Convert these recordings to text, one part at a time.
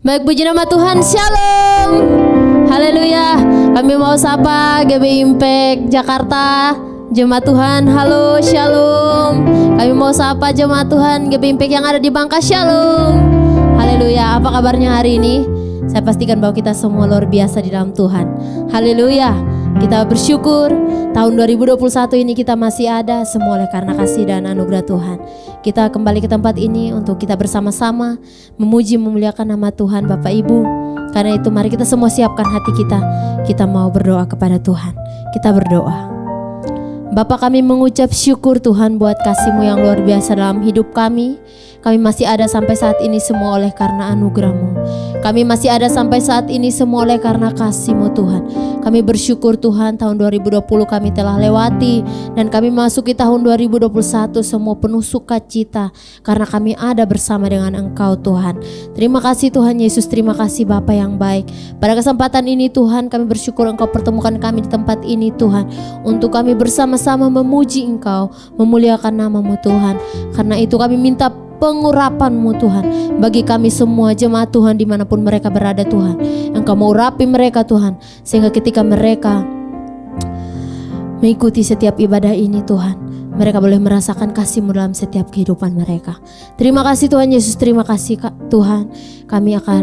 Baik, puji nama Tuhan, Shalom. Haleluya. Kami mau sapa GB Impact Jakarta, jemaat Tuhan, halo, Shalom. Kami mau sapa jemaat Tuhan GB Impact yang ada di Bangka, Shalom. Haleluya. Apa kabarnya hari ini? Saya pastikan bahwa kita semua luar biasa di dalam Tuhan. Haleluya. Kita bersyukur tahun 2021 ini kita masih ada, semua oleh karena kasih dan anugerah Tuhan. Kita kembali ke tempat ini untuk kita bersama-sama memuji memuliakan nama Tuhan Bapak Ibu. Karena itu mari kita semua siapkan hati kita. Kita mau berdoa kepada Tuhan. Kita berdoa. Bapa, kami mengucap syukur Tuhan buat kasih-Mu yang luar biasa dalam hidup kami. Kami masih ada sampai saat ini semua oleh karena anugerah-Mu. Kami masih ada sampai saat ini semua oleh karena kasih-Mu Tuhan. Kami bersyukur Tuhan tahun 2020 kami telah lewati. Dan kami masuki tahun 2021 semua penuh sukacita. Karena kami ada bersama dengan Engkau Tuhan. Terima kasih Tuhan Yesus, terima kasih Bapa yang baik. Pada kesempatan ini Tuhan kami bersyukur Engkau pertemukan kami di tempat ini Tuhan. Untuk kami bersama-sama memuji Engkau, memuliakan nama-Mu Tuhan. Karena itu kami minta pengurapan-Mu Tuhan bagi kami semua jemaat Tuhan dimanapun mereka berada Tuhan. Engkau mau urapi mereka Tuhan, sehingga ketika mereka mengikuti setiap ibadah ini Tuhan, mereka boleh merasakan kasih-Mu dalam setiap kehidupan mereka. Terima kasih Tuhan Yesus, terima kasih Tuhan. Kami akan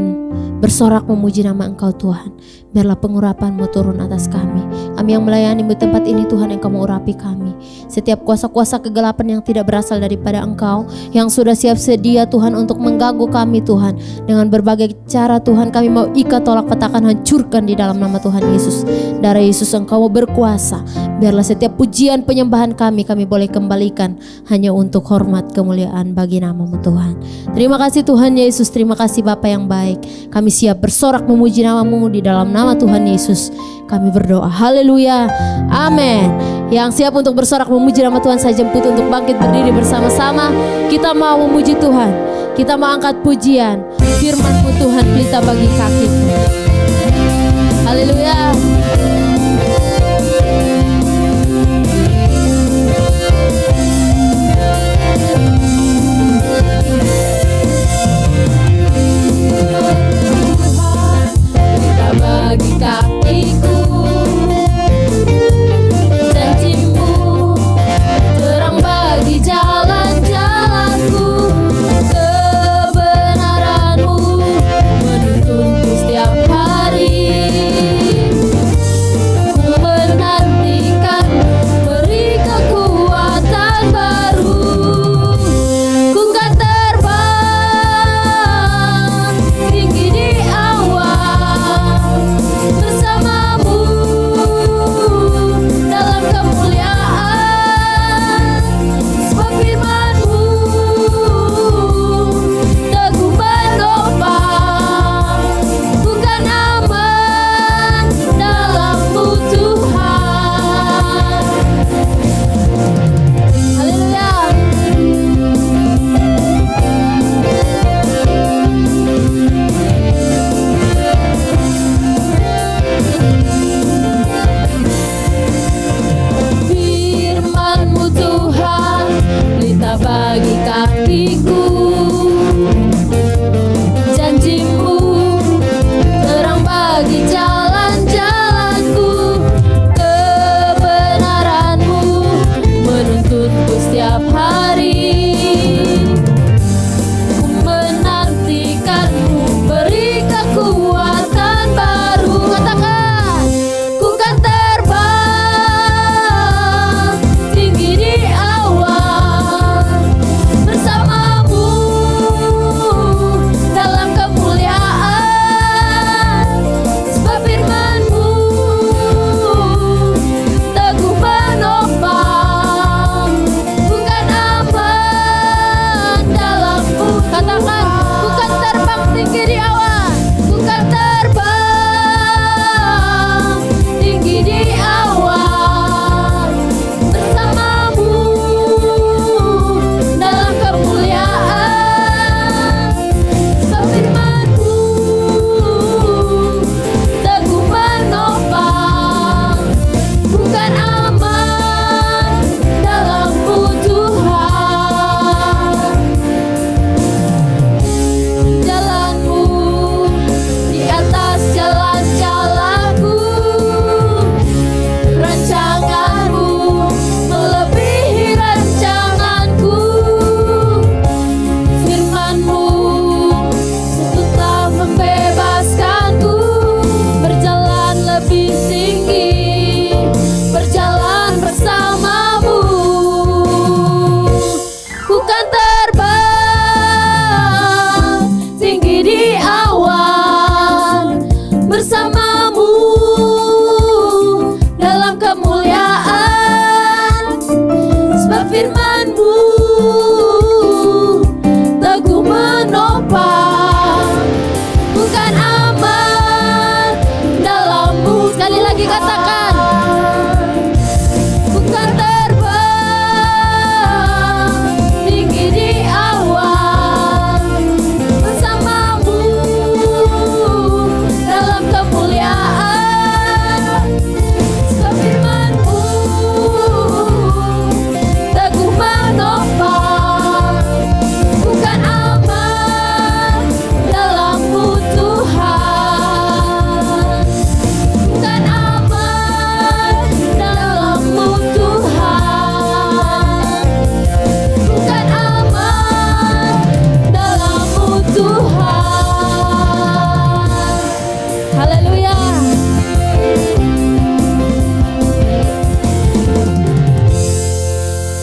bersorak memuji nama Engkau Tuhan. Biarlah pengurapan-Mu turun atas kami. Kami yang melayani di tempat ini Tuhan, Engkau mengurapi kami. Setiap kuasa-kuasa kegelapan yang tidak berasal daripada Engkau, yang sudah siap sedia Tuhan untuk mengganggu kami Tuhan, dengan berbagai cara Tuhan kami mau ikat, tolak, petakan, hancurkan di dalam nama Tuhan Yesus. Darah Yesus Engkau berkuasa. Biarlah setiap pujian penyembahan kami boleh kembalikan hanya untuk hormat kemuliaan bagi nama-Mu Tuhan. Terima kasih Tuhan Yesus, terima kasih Bapa yang baik. Kami siap bersorak memuji nama-Mu di dalam nama Tuhan Yesus. Kami berdoa, haleluya, amin. Yang siap untuk bersorak memuji nama Tuhan, saya jemput untuk bangkit berdiri bersama-sama. Kita mau memuji Tuhan, kita mau angkat pujian. Firman-Mu Tuhan pelita bagi kakiku. Haleluya. Bagi kakiku janji-Mu, terang bagi jalan-jalanku, kebenaran-Mu menuntunku setiap hari.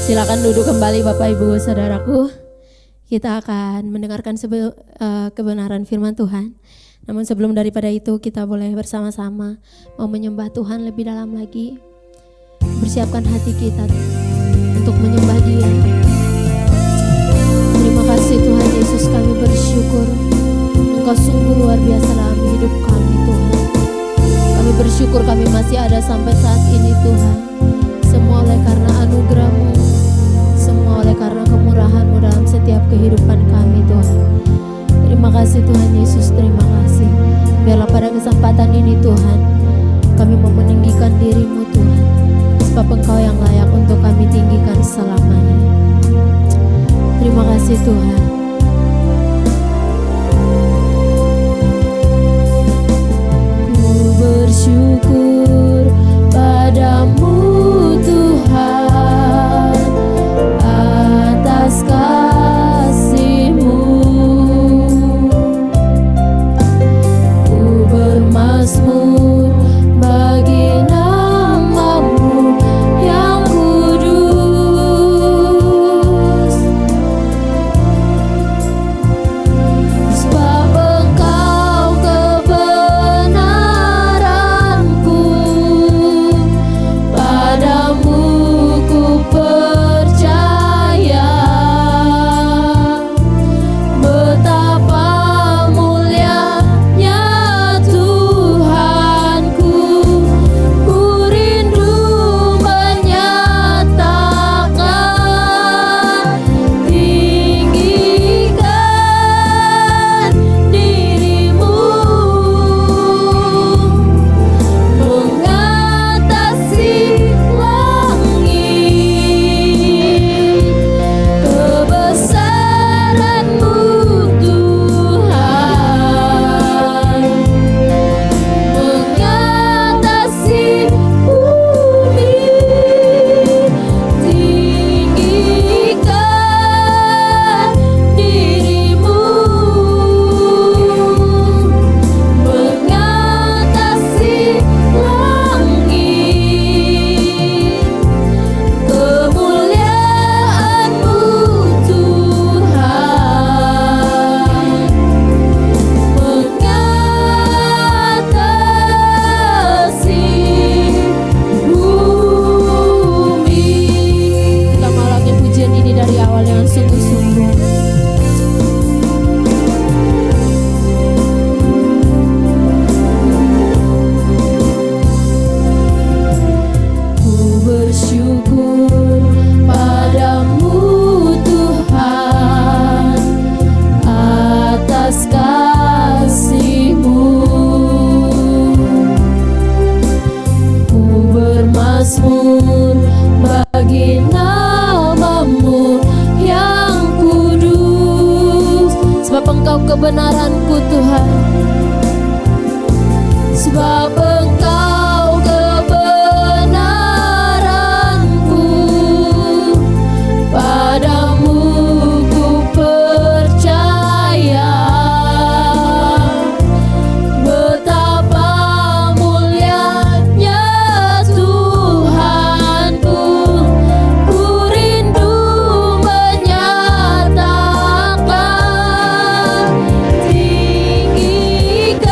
Silakan duduk kembali Bapak Ibu Saudaraku. Kita akan mendengarkan kebenaran firman Tuhan. Namun sebelum daripada itu kita boleh bersama-sama mau menyembah Tuhan lebih dalam lagi. Bersiapkan hati kita untuk menyembah Dia. Terima kasih Tuhan Yesus, kami bersyukur Engkau sungguh luar biasa dalam hidup kami Tuhan. Kami bersyukur kami masih ada sampai saat ini Tuhan. Semua oleh karena anugerah-Mu, semua oleh karena kemurahan-Mu dalam setiap kehidupan kami Tuhan. Terima kasih Tuhan Yesus, terima kasih. Biarlah pada kesempatan ini Tuhan, kami mau meninggikan diri-Mu Tuhan, sebab Engkau yang layak untuk kami tinggikan selamanya. Terima kasih Tuhan. Ku bersyukur padamu Tuhan atas kasih-Mu. Ku bermazmur bagi nama-Mu yang kudus, sebab Engkau kebenaranku, padamu ku percaya. Betapa mulianya Tuhanku, ku rindu menyatakan, tinggikan diri-Mu mengatasi langit. Kebesaran-Mu Tuhan mengatasi bumi. Tinggikan diri-Mu mengatasi langit. Kemuliaan-Mu Tuhan mengatasi bumi. Kita malangkan pujian ini dari awal yang sungguh-sungguh. Ku bersyukur padamu Tuhan atas kasih-Mu. Ku bermazmur bagi nama-Mu yang kudus, sebab Engkau kebenaranku Tuhan, sebab Engkau kebenaranku, padamu ku percaya. Betapa mulianya Tuhanku, ku rindu menyatakan, tinggikan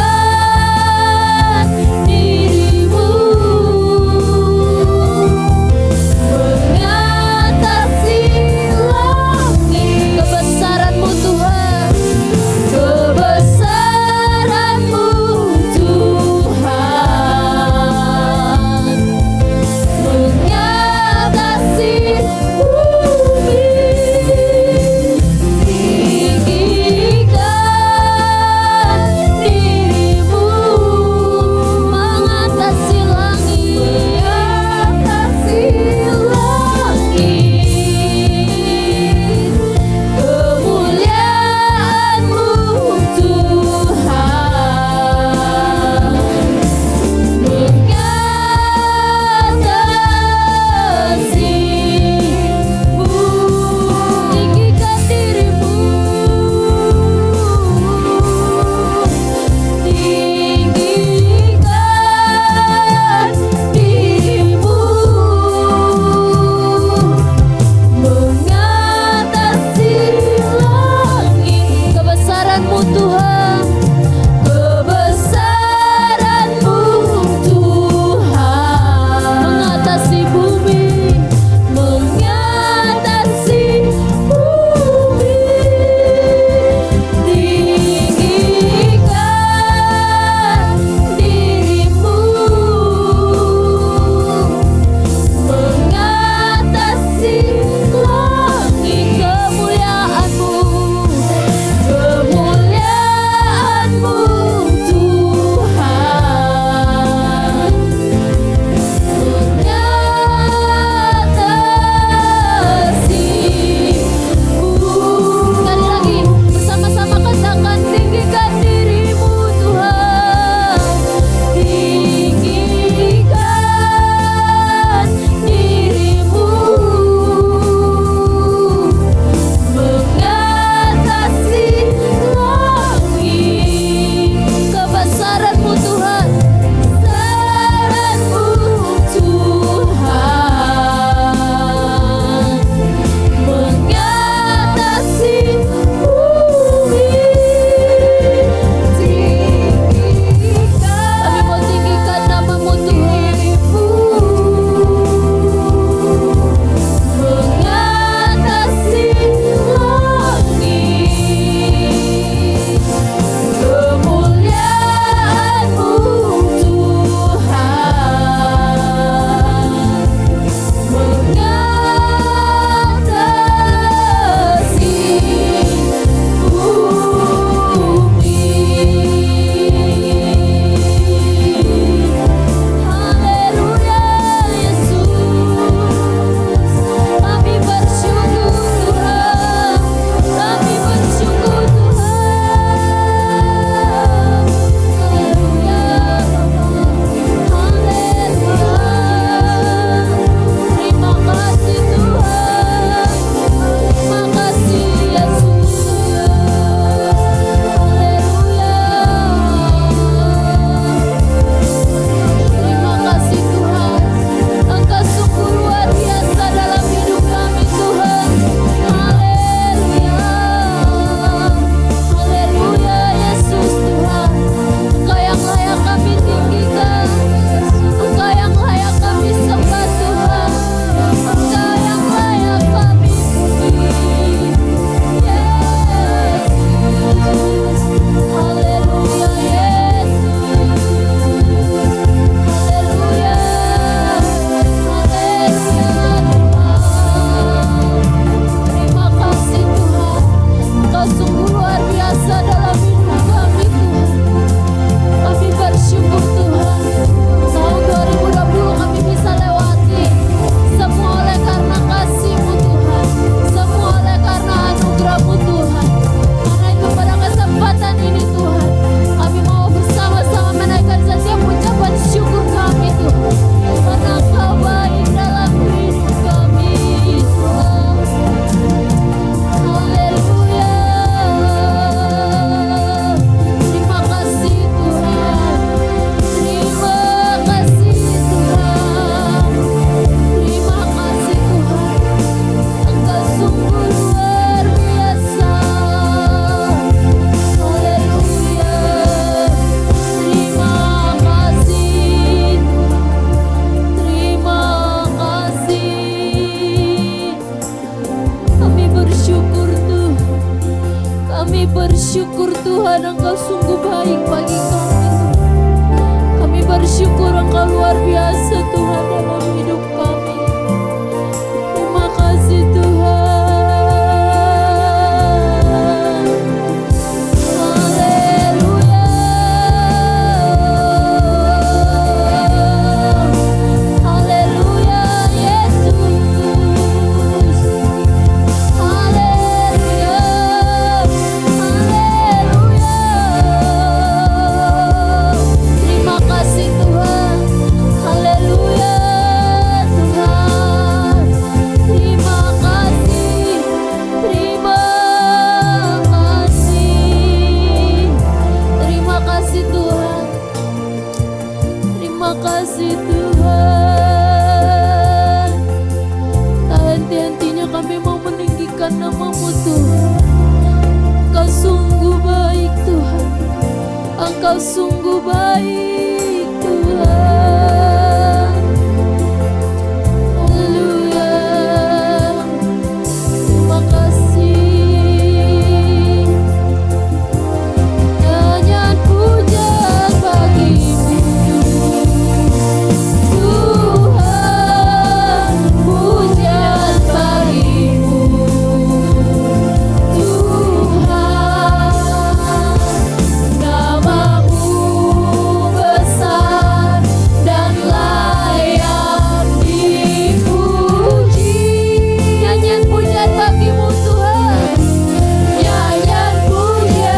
bersyukur Tuhan, Engkau sungguh baik bagi kami Tuhan. Kami bersyukur Engkau luar biasa Tuhan dalam hidup kami. Terima kasih Tuhan. Engkau sungguh baik Tuhan. Haleluya. Terima kasih. Nyanyian pujian bagimu Tuhan, pujian bagimu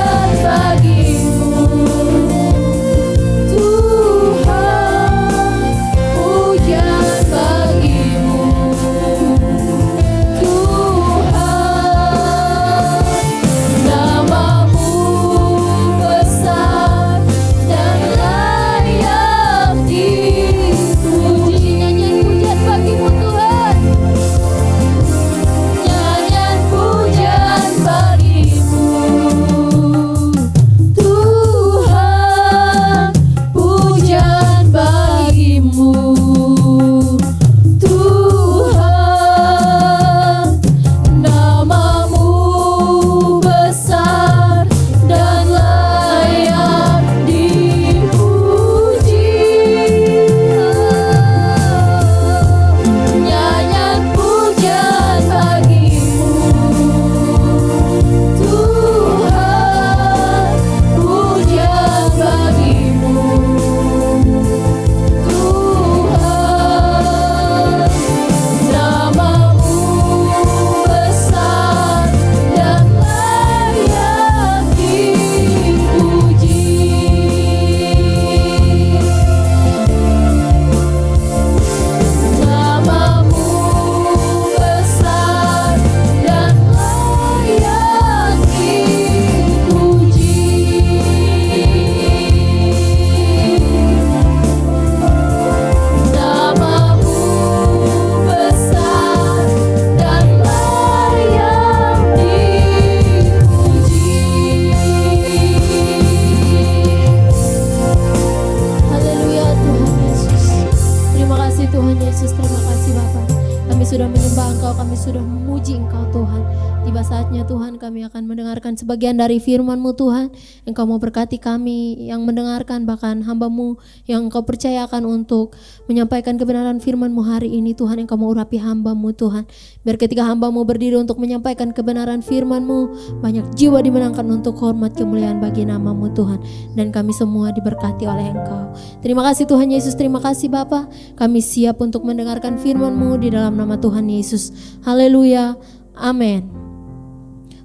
sebagian dari firman-Mu Tuhan. Engkau mau berkati kami yang mendengarkan, bahkan hamba-Mu yang Engkau percayakan untuk menyampaikan kebenaran firman-Mu hari ini Tuhan. Engkau mau urapi hamba-Mu Tuhan, biar ketika hamba-Mu berdiri untuk menyampaikan kebenaran firman-Mu, banyak jiwa dimenangkan untuk hormat kemuliaan bagi nama-Mu Tuhan, dan kami semua diberkati oleh Engkau. Terima kasih Tuhan Yesus, terima kasih Bapa. Kami siap untuk mendengarkan firman-Mu di dalam nama Tuhan Yesus. Haleluya, amin.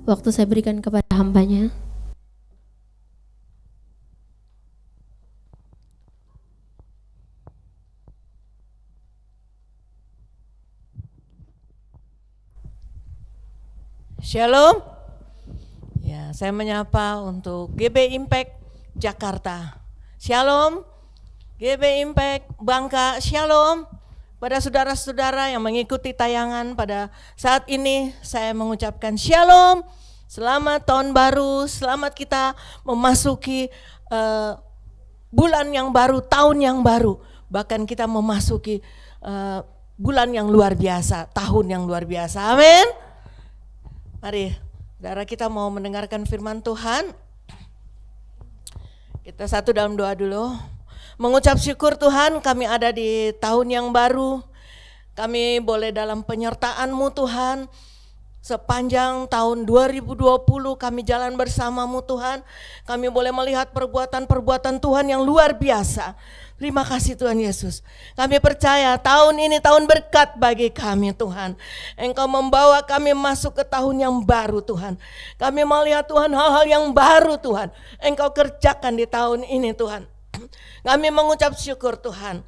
Waktu saya berikan kepada hambanya. Shalom. Ya, saya menyapa untuk GB Impact Jakarta. Shalom. GB Impact Bangka. Shalom. Pada saudara-saudara yang mengikuti tayangan pada saat ini, saya mengucapkan shalom, selamat tahun baru, selamat kita memasuki bulan yang baru, tahun yang baru, bahkan kita memasuki bulan yang luar biasa, tahun yang luar biasa, amin. Mari, saudara, kita mau mendengarkan firman Tuhan. Kita satu dalam doa dulu. Mengucap syukur Tuhan, kami ada di tahun yang baru. Kami boleh dalam penyertaan-Mu Tuhan. Sepanjang tahun 2020 kami jalan bersama-Mu Tuhan. Kami boleh melihat perbuatan-perbuatan Tuhan yang luar biasa. Terima kasih Tuhan Yesus. Kami percaya tahun ini tahun berkat bagi kami Tuhan. Engkau membawa kami masuk ke tahun yang baru Tuhan. Kami melihat Tuhan hal-hal yang baru Tuhan. Engkau kerjakan di tahun ini Tuhan. Kami mengucap syukur Tuhan.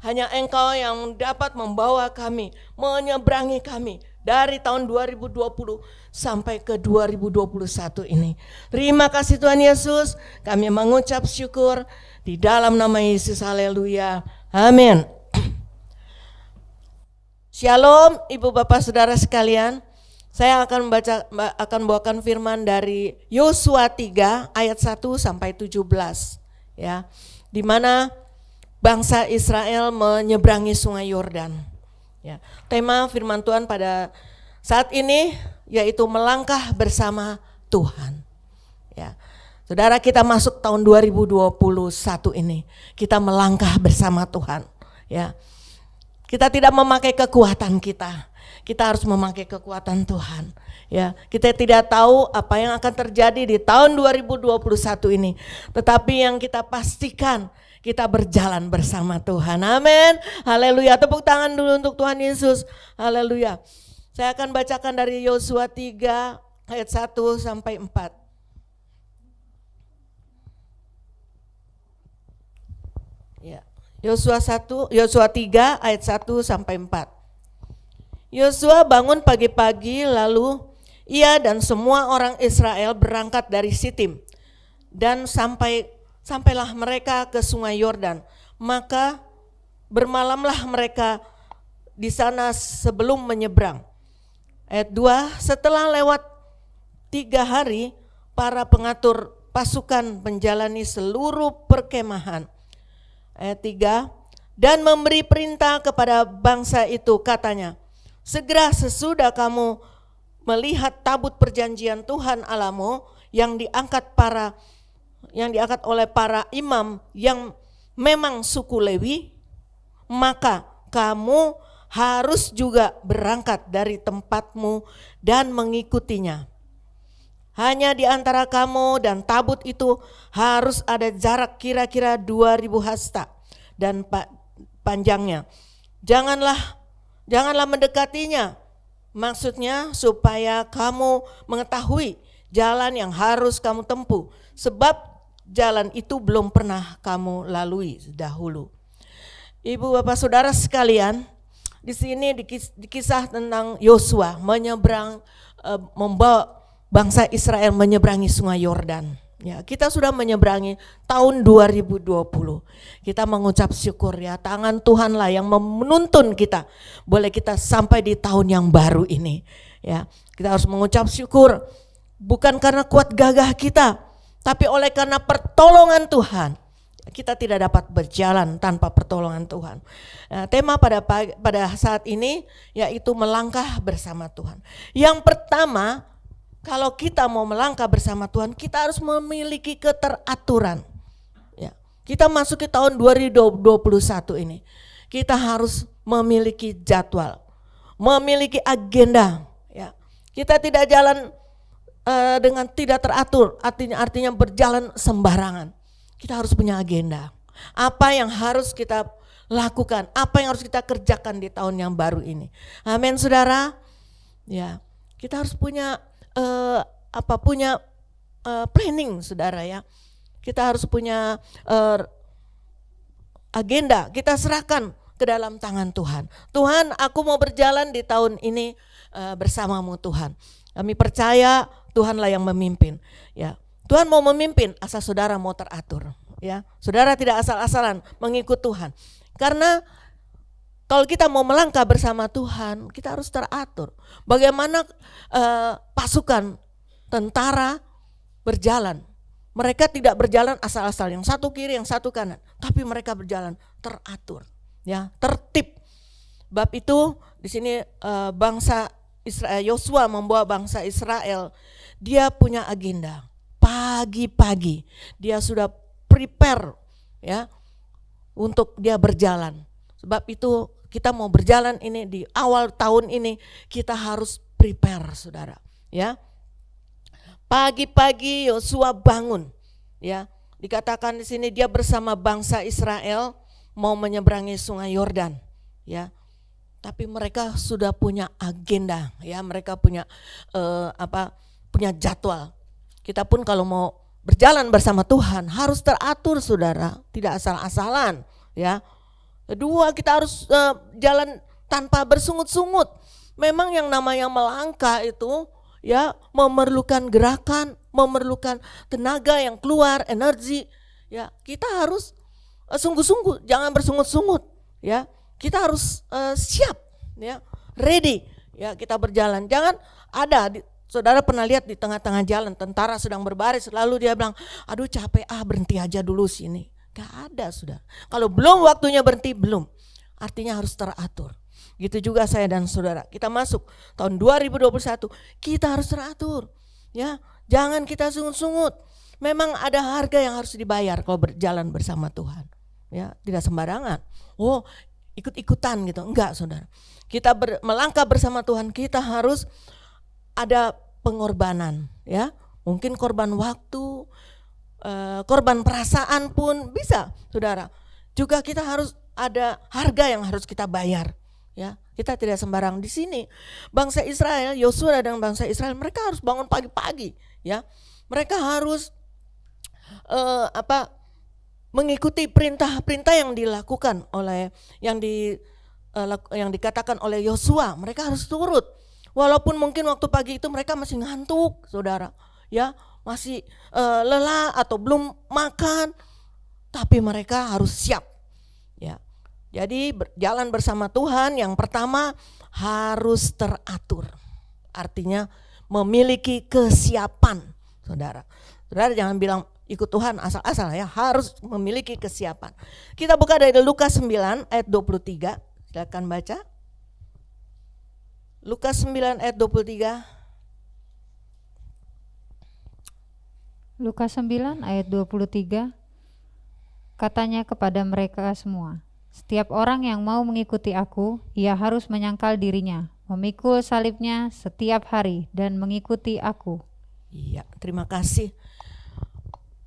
Hanya Engkau yang dapat membawa kami, menyeberangi kami dari tahun 2020 sampai ke 2021 ini. Terima kasih Tuhan Yesus, kami mengucap syukur di dalam nama Yesus, haleluya, amin. Shalom Ibu Bapak Saudara sekalian, saya akan bawakan firman dari Yosua 3 ayat 1 sampai 17 ya, di mana bangsa Israel menyeberangi sungai Yordan. Ya, tema firman Tuhan pada saat ini yaitu melangkah bersama Tuhan. Ya, saudara, kita masuk tahun 2021 ini, kita melangkah bersama Tuhan. Ya, kita tidak memakai kekuatan kita harus memakai kekuatan Tuhan. Ya, kita tidak tahu apa yang akan terjadi di tahun 2021 ini, tetapi yang kita pastikan kita berjalan bersama Tuhan. Amin. Haleluya. Tepuk tangan dulu untuk Tuhan Yesus. Haleluya. Saya akan bacakan dari Yosua 3 ayat 1 sampai 4. Ya. Yosua 3 ayat 1 sampai 4. Yosua bangun pagi-pagi, lalu ia dan semua orang Israel berangkat dari Sitim dan sampailah mereka ke sungai Yordan. Maka bermalamlah mereka di sana sebelum menyeberang. Ayat 2, setelah lewat 3 hari, para pengatur pasukan menjalani seluruh perkemahan. Ayat 3, dan memberi perintah kepada bangsa itu, katanya, segera sesudah kamu melihat tabut perjanjian Tuhan Allahmu yang diangkat oleh para imam yang memang suku Lewi, maka kamu harus juga berangkat dari tempatmu dan mengikutinya. Hanya di antara kamu dan tabut itu harus ada jarak kira-kira 2000 hasta dan panjangnya. Janganlah mendekatinya, maksudnya supaya kamu mengetahui jalan yang harus kamu tempuh, sebab jalan itu belum pernah kamu lalui dahulu. Ibu bapak saudara sekalian, di sini dikisah tentang Yosua membawa bangsa Israel menyeberangi sungai Yordan. Ya, kita sudah menyeberangi tahun 2020. Kita mengucap syukur ya, tangan Tuhanlah yang menuntun kita. Boleh kita sampai di tahun yang baru ini. Ya, kita harus mengucap syukur bukan karena kuat gagah kita, tapi oleh karena pertolongan Tuhan. Kita tidak dapat berjalan tanpa pertolongan Tuhan. Nah, tema pada saat ini yaitu melangkah bersama Tuhan. Yang pertama, kalau kita mau melangkah bersama Tuhan, kita harus memiliki keteraturan. Ya, kita masuk ke tahun 2021 ini. Kita harus memiliki jadwal, memiliki agenda. Ya, kita tidak jalan dengan tidak teratur, artinya berjalan sembarangan. Kita harus punya agenda. Apa yang harus kita lakukan, apa yang harus kita kerjakan di tahun yang baru ini. Amin, saudara. Ya, kita harus punya planning, saudara ya. Kita harus punya agenda. Kita serahkan ke dalam tangan Tuhan. Tuhan, aku mau berjalan di tahun ini bersamamu Tuhan. Kami percaya Tuhanlah yang memimpin. Ya, Tuhan mau memimpin, asal saudara mau teratur. Ya, saudara tidak asal-asalan mengikut Tuhan. Karena kalau kita mau melangkah bersama Tuhan, kita harus teratur. Bagaimana pasukan tentara berjalan? Mereka tidak berjalan asal-asal, yang satu kiri, yang satu kanan, tapi mereka berjalan teratur, ya, tertib. Bab itu di sini bangsa Israel, Yosua membawa bangsa Israel, dia punya agenda. Pagi-pagi dia sudah prepare ya untuk dia berjalan. Sebab itu kita mau berjalan ini di awal tahun ini, kita harus prepare saudara ya. Pagi-pagi Yosua bangun ya. Dikatakan di sini dia bersama bangsa Israel mau menyeberangi sungai Yordan ya. Tapi mereka sudah punya agenda ya, mereka punya punya jadwal. Kita pun kalau mau berjalan bersama Tuhan harus teratur saudara, tidak asal-asalan ya. Kedua, kita harus jalan tanpa bersungut-sungut. Memang yang namanya melangkah itu ya memerlukan gerakan, memerlukan tenaga yang keluar, energi. Ya, kita harus sungguh-sungguh, jangan bersungut-sungut. Ya, kita harus siap, ya, ready. Ya, kita berjalan. Jangan saudara pernah lihat di tengah-tengah jalan tentara sedang berbaris, lalu dia bilang, aduh capek berhenti aja dulu sini. Gak ada saudara. Kalau belum waktunya berhenti, belum. Artinya harus teratur. Gitu juga saya dan saudara. Kita masuk tahun 2021, kita harus teratur. Ya, jangan kita sungut-sungut. Memang ada harga yang harus dibayar kalau berjalan bersama Tuhan. Ya, tidak sembarangan. Oh, ikut-ikutan gitu. Enggak, saudara. Kita melangkah bersama Tuhan, kita harus ada pengorbanan, ya. Mungkin korban waktu, korban perasaan pun bisa, saudara. Juga kita harus ada harga yang harus kita bayar. Ya, kita tidak sembarang di sini. Bangsa Israel, Yosua dan bangsa Israel, mereka harus bangun pagi-pagi, ya. Mereka harus mengikuti perintah-perintah yang dilakukan oleh yang dikatakan oleh Yosua. Mereka harus turut. Walaupun mungkin waktu pagi itu mereka masih ngantuk, saudara, ya, masih lelah atau belum makan, tapi mereka harus siap, ya. Jadi berjalan bersama Tuhan yang pertama harus teratur. Artinya memiliki kesiapan, saudara. Saudara jangan bilang ikut Tuhan asal-asal ya, harus memiliki kesiapan. Kita buka dari Lukas 9 ayat 23, silakan baca. Lukas 9 ayat 23. Lukas 9 ayat 23, katanya kepada mereka semua, setiap orang yang mau mengikuti aku, ia harus menyangkal dirinya, memikul salibnya setiap hari dan mengikuti aku. Iya, terima kasih.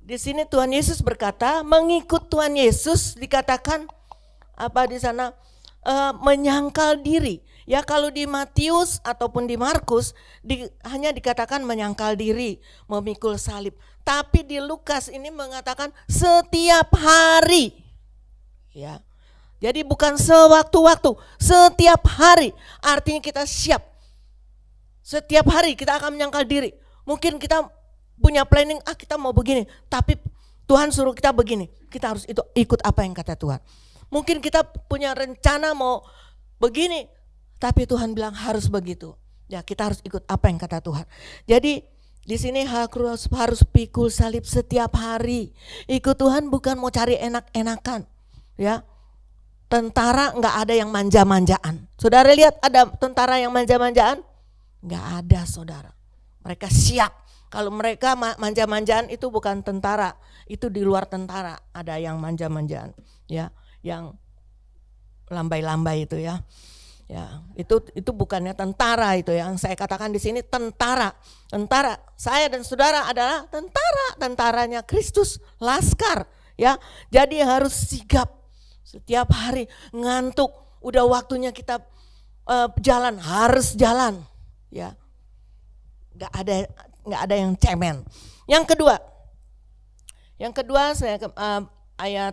Di sini Tuhan Yesus berkata, mengikut Tuhan Yesus dikatakan di sana menyangkal diri. Ya, kalau di Matius ataupun di Markus hanya dikatakan menyangkal diri, memikul salib. Tapi di Lukas ini mengatakan setiap hari. Ya. Jadi bukan sewaktu-waktu, setiap hari. Artinya kita siap. Setiap hari kita akan menyangkal diri. Mungkin kita punya planning, kita mau begini, tapi Tuhan suruh kita begini. Kita harus ikut apa yang kata Tuhan. Mungkin kita punya rencana mau begini, tapi Tuhan bilang harus begitu. Ya, kita harus ikut apa yang kata Tuhan. Jadi di sini harus pikul salib setiap hari. Ikut Tuhan bukan mau cari enak-enakan. Ya. Tentara enggak ada yang manja-manjaan. Saudara lihat ada tentara yang manja-manjaan? Enggak ada, saudara. Mereka siap. Kalau mereka manja-manjaan itu bukan tentara, itu di luar tentara. Ada yang manja-manjaan, ya, yang lambai-lambai itu ya. Ya, itu bukannya tentara itu yang saya katakan di sini tentara. Tentara, saya dan saudara adalah tentaranya Kristus, laskar, ya. Jadi harus sigap. Setiap hari ngantuk, udah waktunya kita jalan, harus jalan, ya. Nggak ada yang cemen. Yang kedua saya ayat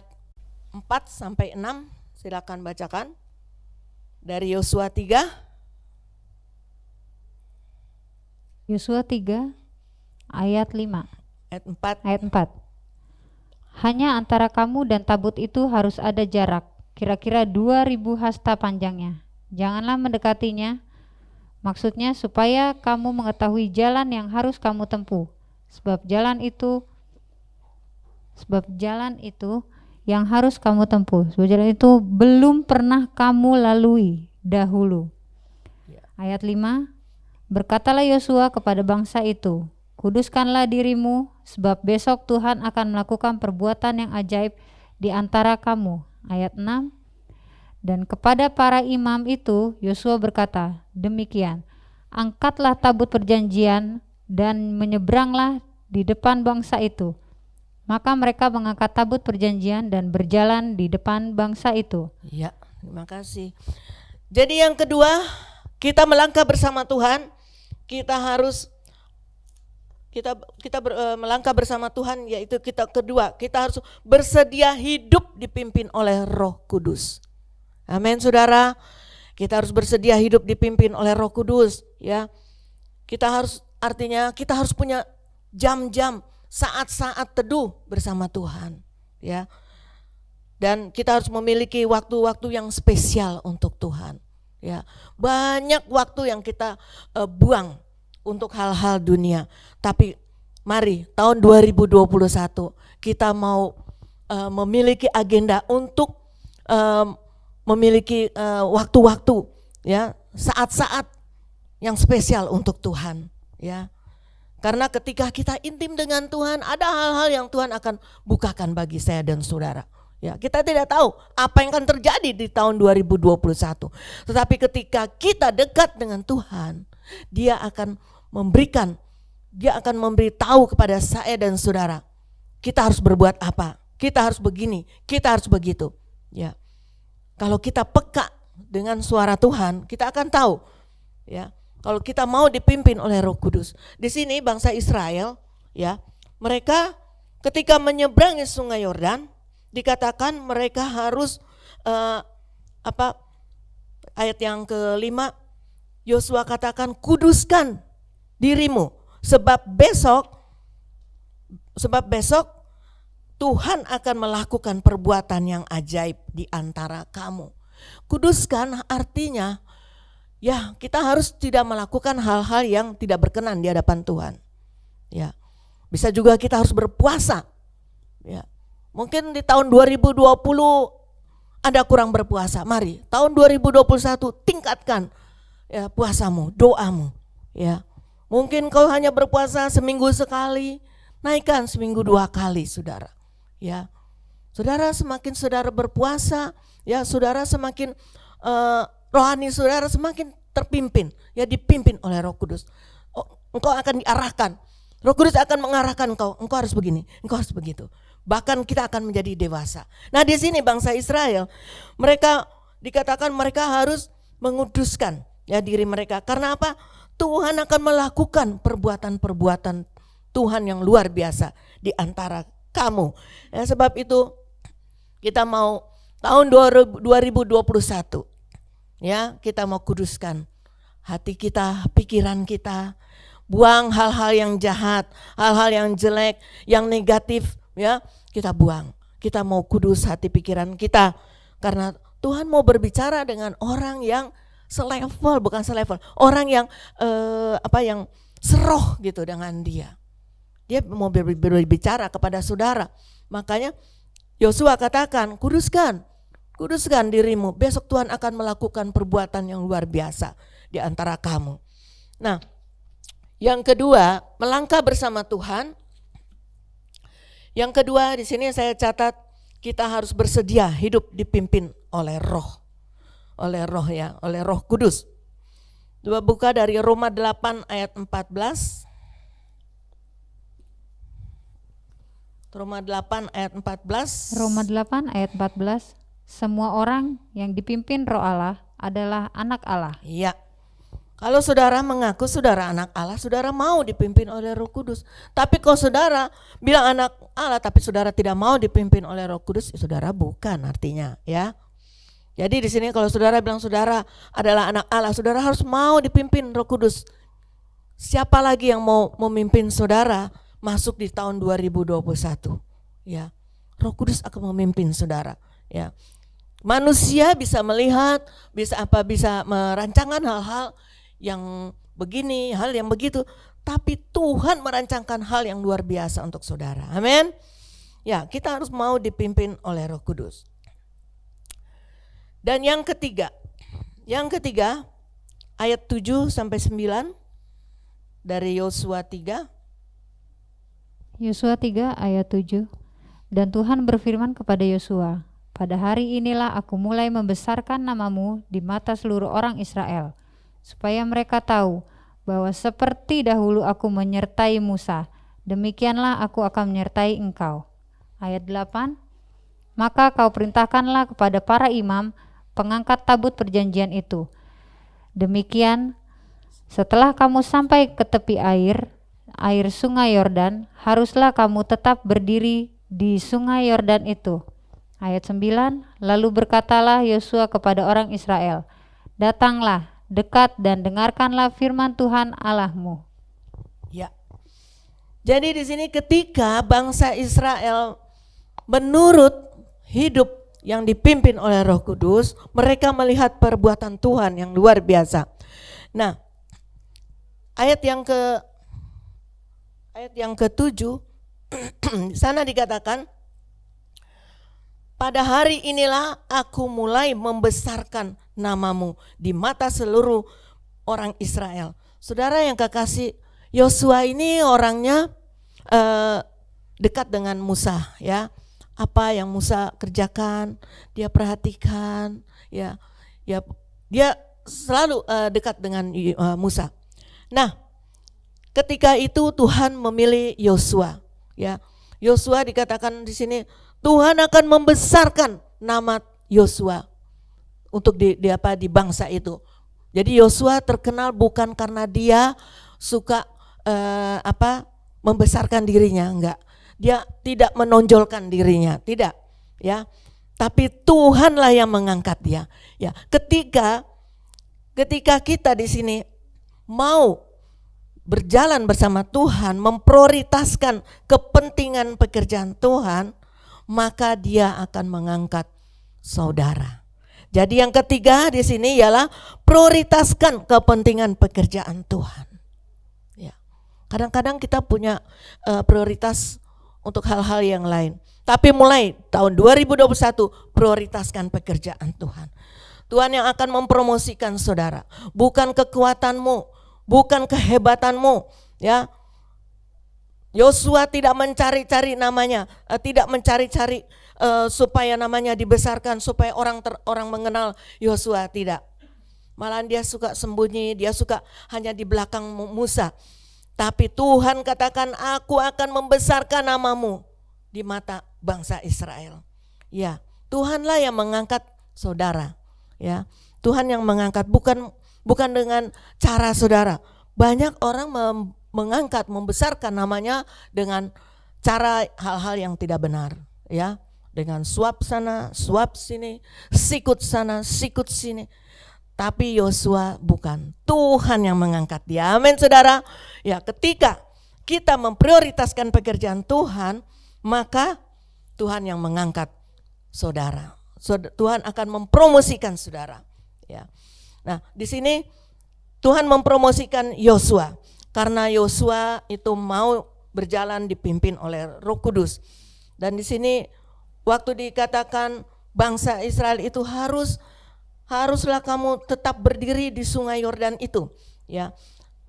4 sampai 6, silakan bacakan dari Yosua 3. Yosua 3 ayat 5. Ayat 4. Hanya antara kamu dan tabut itu harus ada jarak, kira-kira 2000 hasta panjangnya. Janganlah mendekatinya, maksudnya supaya kamu mengetahui jalan yang harus kamu tempuh. Sebab jalan itu yang harus kamu tempuh. Sebab jalan itu belum pernah kamu lalui dahulu. Ayat 5, berkatalah Yosua kepada bangsa itu, Kuduskanlah dirimu, sebab besok Tuhan akan melakukan perbuatan yang ajaib di antara kamu. Ayat 6. Dan kepada para imam itu Yosua berkata, demikian, angkatlah tabut perjanjian dan menyeberanglah di depan bangsa itu. Maka mereka mengangkat tabut perjanjian dan berjalan di depan bangsa itu. Ya, terima kasih. Jadi yang kedua, kita melangkah bersama Tuhan, kita harus melangkah bersama Tuhan, yaitu kita kedua, kita harus bersedia hidup dipimpin oleh Roh Kudus. Amin, saudara. Kita harus bersedia hidup dipimpin oleh Roh Kudus, ya. Artinya kita harus punya jam-jam, saat-saat teduh bersama Tuhan, ya. Dan kita harus memiliki waktu-waktu yang spesial untuk Tuhan, ya. Banyak waktu yang kita buang untuk hal-hal dunia. Tapi mari tahun 2021 kita mau memiliki agenda untuk memiliki waktu-waktu, ya, saat-saat yang spesial untuk Tuhan, ya. Karena ketika kita intim dengan Tuhan, ada hal-hal yang Tuhan akan bukakan bagi saya dan saudara. Ya, kita tidak tahu apa yang akan terjadi di tahun 2021. Tetapi ketika kita dekat dengan Tuhan, Dia akan memberitahu kepada saya dan saudara, kita harus berbuat apa, kita harus begini, kita harus begitu. Ya, kalau kita peka dengan suara Tuhan, kita akan tahu, ya, kalau kita mau dipimpin oleh Roh Kudus. Di sini bangsa Israel, ya, mereka ketika menyeberangi Sungai Yordan, dikatakan mereka harus ayat yang kelima, Yosua katakan, kuduskan dirimu, sebab besok Tuhan akan melakukan perbuatan yang ajaib di antara kamu. Kuduskan artinya, ya, kita harus tidak melakukan hal-hal yang tidak berkenan di hadapan Tuhan. Ya, bisa juga kita harus berpuasa. Ya, mungkin di tahun 2020 Anda kurang berpuasa. Mari tahun 2021 tingkatkan, ya, puasamu, doamu. Ya, mungkin kau hanya berpuasa seminggu sekali, naikkan seminggu 2 kali, saudara. Ya, saudara semakin saudara berpuasa, ya, saudara semakin rohani saudara semakin terpimpin, ya, dipimpin oleh Roh Kudus. Engkau akan diarahkan. Roh Kudus akan mengarahkan engkau harus begini, engkau harus begitu. Bahkan kita akan menjadi dewasa. Nah, di sini bangsa Israel, mereka dikatakan mereka harus menguduskan, ya, diri mereka. Karena apa? Tuhan akan melakukan perbuatan-perbuatan Tuhan yang luar biasa di antara kamu. Ya, sebab itu kita mau tahun 2021, ya, kita mau kuduskan hati kita, pikiran kita, buang hal-hal yang jahat, hal-hal yang jelek, yang negatif, ya, kita buang. Kita mau kudus hati pikiran kita, karena Tuhan mau berbicara dengan orang yang selevel, bukan selevel, orang yang yang seroh gitu dengan Dia. Dia mau berbicara kepada saudara. Makanya Yosua katakan, kuduskan dirimu, besok Tuhan akan melakukan perbuatan yang luar biasa di antara kamu. Nah, yang kedua, melangkah bersama Tuhan. Yang kedua di sini saya catat, kita harus bersedia hidup dipimpin oleh Roh Kudus. Coba buka dari Roma 8 ayat 14. Roma 8 ayat 14. Roma 8 ayat 14. Semua orang yang dipimpin Roh Allah adalah anak Allah. Iya. Kalau saudara mengaku saudara anak Allah, saudara mau dipimpin oleh Roh Kudus. Tapi kalau saudara bilang anak Allah tapi saudara tidak mau dipimpin oleh Roh Kudus, ya saudara bukan artinya, ya. Jadi di sini kalau saudara bilang saudara adalah anak Allah, saudara harus mau dipimpin Roh Kudus. Siapa lagi yang mau memimpin saudara masuk di tahun 2021? Ya. Roh Kudus akan memimpin saudara, ya. Manusia bisa melihat, bisa merancangkan hal-hal yang begini, hal yang begitu, tapi Tuhan merancangkan hal yang luar biasa untuk saudara. Amin. Ya, kita harus mau dipimpin oleh Roh Kudus. Dan yang ketiga ayat 7 sampai 9 dari Yosua 3. Yosua 3 ayat 7. Dan Tuhan berfirman kepada Yosua, pada hari inilah aku mulai membesarkan namamu di mata seluruh orang Israel, supaya mereka tahu bahwa seperti dahulu aku menyertai Musa, demikianlah aku akan menyertai engkau. Ayat 8. Maka kau perintahkanlah kepada para imam pengangkat tabut perjanjian itu. Demikian, setelah kamu sampai ke tepi air sungai Yordan, haruslah kamu tetap berdiri di sungai Yordan itu. Ayat 9, lalu berkatalah Yosua kepada orang Israel, datanglah, dekat dan dengarkanlah firman Tuhan Allahmu. Ya. Jadi di sini ketika bangsa Israel menurut hidup yang dipimpin oleh Roh Kudus, mereka melihat perbuatan Tuhan yang luar biasa. Nah, ayat yang ke-7 sana dikatakan, pada hari inilah aku mulai membesarkan namamu di mata seluruh orang Israel. Saudara yang kekasih, Yosua ini orangnya dekat dengan Musa, ya. Apa yang Musa kerjakan, dia perhatikan, ya dia selalu dekat dengan Musa. Nah, ketika itu Tuhan memilih Yosua, ya. Yosua dikatakan di sini Tuhan akan membesarkan nama Yosua untuk di bangsa itu. Jadi Yosua terkenal bukan karena dia suka membesarkan dirinya, enggak. Dia tidak menonjolkan dirinya, tidak, ya. Tapi Tuhanlah yang mengangkat dia. Ya, ketika kita di sini mau berjalan bersama Tuhan, memprioritaskan kepentingan pekerjaan Tuhan, maka dia akan mengangkat saudara. Jadi yang ketiga di sini ialah prioritaskan kepentingan pekerjaan Tuhan. Ya. Kadang-kadang kita punya prioritas untuk hal-hal yang lain. Tapi mulai tahun 2021 prioritaskan pekerjaan Tuhan. Tuhan yang akan mempromosikan saudara, bukan kekuatanmu, bukan kehebatanmu, ya. Yosua tidak mencari-cari namanya, tidak mencari-cari supaya namanya dibesarkan, supaya orang mengenal Yosua, tidak. Malahan dia suka sembunyi, dia suka hanya di belakang Musa. Tapi Tuhan katakan, aku akan membesarkan namamu di mata bangsa Israel. Ya, Tuhanlah yang mengangkat saudara. Ya, Tuhan yang mengangkat, bukan dengan cara saudara. Banyak orang mengangkat, membesarkan namanya dengan cara hal-hal yang tidak benar, ya, dengan suap sana, suap sini, sikut sana, sikut sini. Tapi Yosua bukan, Tuhan yang mengangkat dia. Amin saudara. Ya, ketika kita memprioritaskan pekerjaan Tuhan, maka Tuhan yang mengangkat saudara. Tuhan akan mempromosikan saudara. Ya. Nah, di sini Tuhan mempromosikan Yosua karena Yosua itu mau berjalan dipimpin oleh Roh Kudus. Dan di sini waktu dikatakan bangsa Israel itu haruslah kamu tetap berdiri di sungai Yordan itu, ya.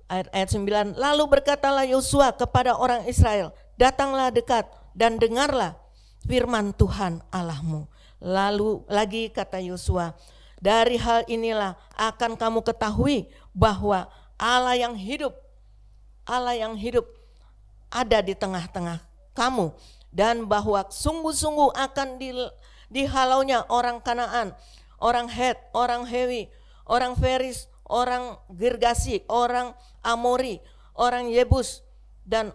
Ayat 9, lalu berkatalah Yosua kepada orang Israel, datanglah dekat dan dengarlah firman Tuhan Allahmu. Lalu lagi kata Yosua, dari hal inilah akan kamu ketahui bahwa Allah yang hidup ada di tengah-tengah kamu, dan bahwa sungguh-sungguh akan dihalaunya orang Kanaan, orang Het, orang Hewi, orang Feris, orang Girgasi, orang Amori, orang Yebus, dan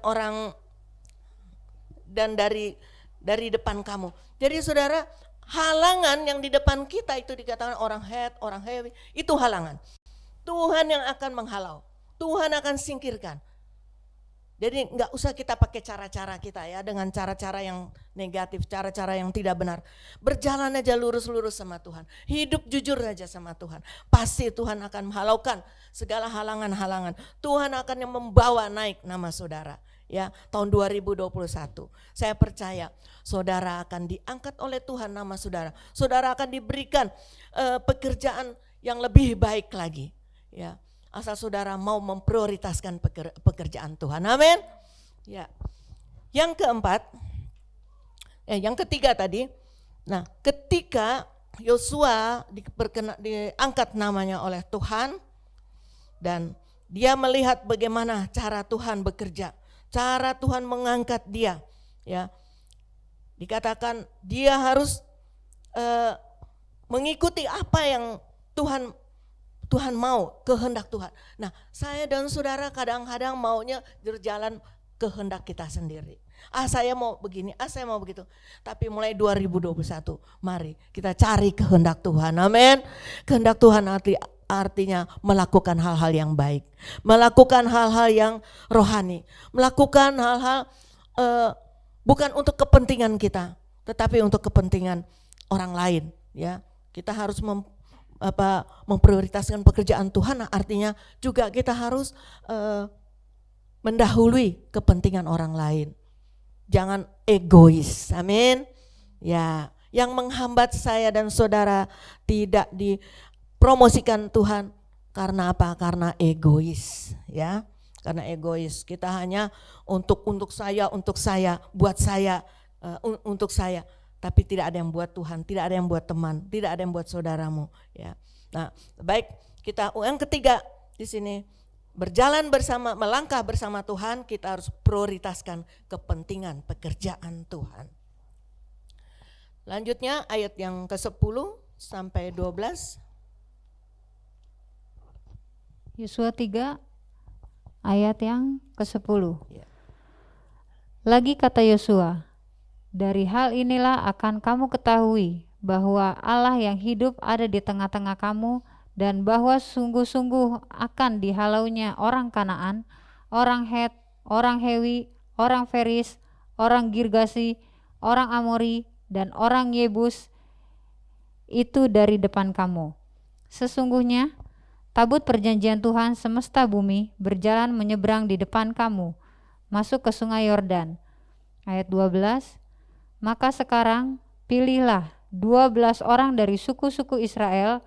dari depan kamu. Jadi saudara, halangan yang di depan kita itu dikatakan orang Het, orang Hewi, itu halangan. Tuhan yang akan menghalau, Tuhan akan singkirkan. Jadi enggak usah kita pakai cara-cara kita, ya, dengan cara-cara yang negatif, cara-cara yang tidak benar. Berjalan aja lurus-lurus sama Tuhan. Hidup jujur aja sama Tuhan. Pasti Tuhan akan menghalaukan segala halangan-halangan. Tuhan akan yang membawa naik nama saudara. Ya, tahun 2021. Saya percaya saudara akan diangkat oleh Tuhan nama saudara. Saudara akan diberikan pekerjaan yang lebih baik lagi. Ya. Asal saudara mau memprioritaskan pekerjaan Tuhan. Amin. Ya. Yang keempat, yang ketiga tadi. Nah, ketika Yosua diangkat namanya oleh Tuhan dan dia melihat bagaimana cara Tuhan bekerja, cara Tuhan mengangkat dia, ya. Dikatakan dia harus mengikuti apa yang Tuhan mau, kehendak Tuhan. Nah, saya dan saudara kadang-kadang maunya berjalan kehendak kita sendiri. Saya mau begini, saya mau begitu. Tapi mulai 2021, mari kita cari kehendak Tuhan. Amin. Kehendak Tuhan artinya melakukan hal-hal yang baik, melakukan hal-hal yang rohani, melakukan hal-hal bukan untuk kepentingan kita, tetapi untuk kepentingan orang lain. Ya, kita harus memprioritaskan pekerjaan Tuhan. Artinya juga kita harus mendahului kepentingan orang lain. Jangan egois, amin. Ya, yang menghambat saya dan saudara tidak dipromosikan Tuhan karena apa? Karena egois, ya. Karena egois, kita hanya untuk saya, buat saya, untuk saya. Tapi tidak ada yang buat Tuhan, tidak ada yang buat teman, tidak ada yang buat saudaramu, ya. Nah, baik, kita yang ketiga di sini. Berjalan bersama, melangkah bersama Tuhan, kita harus prioritaskan kepentingan pekerjaan Tuhan. Lanjutnya ayat yang ke-10 sampai 12. Yosua 3 ayat yang ke-10. Ya. Lagi kata Yosua, dari hal inilah akan kamu ketahui bahwa Allah yang hidup ada di tengah-tengah kamu, dan bahwa sungguh-sungguh akan dihalaunya orang Kanaan, orang Het, orang Hewi, orang Feris, orang Girgasi, orang Amori, dan orang Yebus itu dari depan kamu. Sesungguhnya tabut perjanjian Tuhan semesta bumi berjalan menyeberang di depan kamu, masuk ke sungai Yordan. Ayat 12, maka sekarang pilihlah 12 orang dari suku-suku Israel,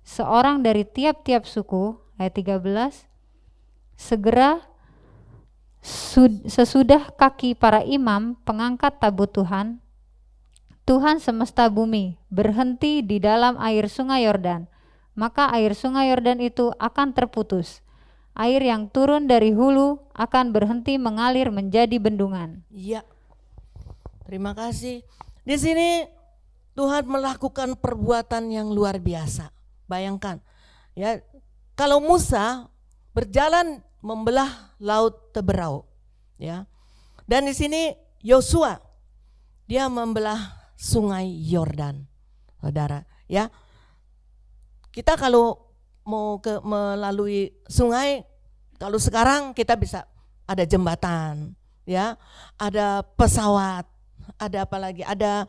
seorang dari tiap-tiap suku. Ayat 13, segera sesudah kaki para imam pengangkat tabut Tuhan semesta bumi berhenti di dalam air sungai Yordan, maka air sungai Yordan itu akan terputus. Air yang turun dari hulu akan berhenti mengalir menjadi bendungan. Iya. Terima kasih. Di sini Tuhan melakukan perbuatan yang luar biasa. Bayangkan, ya, kalau Musa berjalan membelah laut Teberau, ya, dan di sini Yosua dia membelah sungai Yordan, saudara, ya. Kita kalau mau melalui sungai, kalau sekarang kita bisa ada jembatan, ya, ada pesawat, ada apa lagi, ada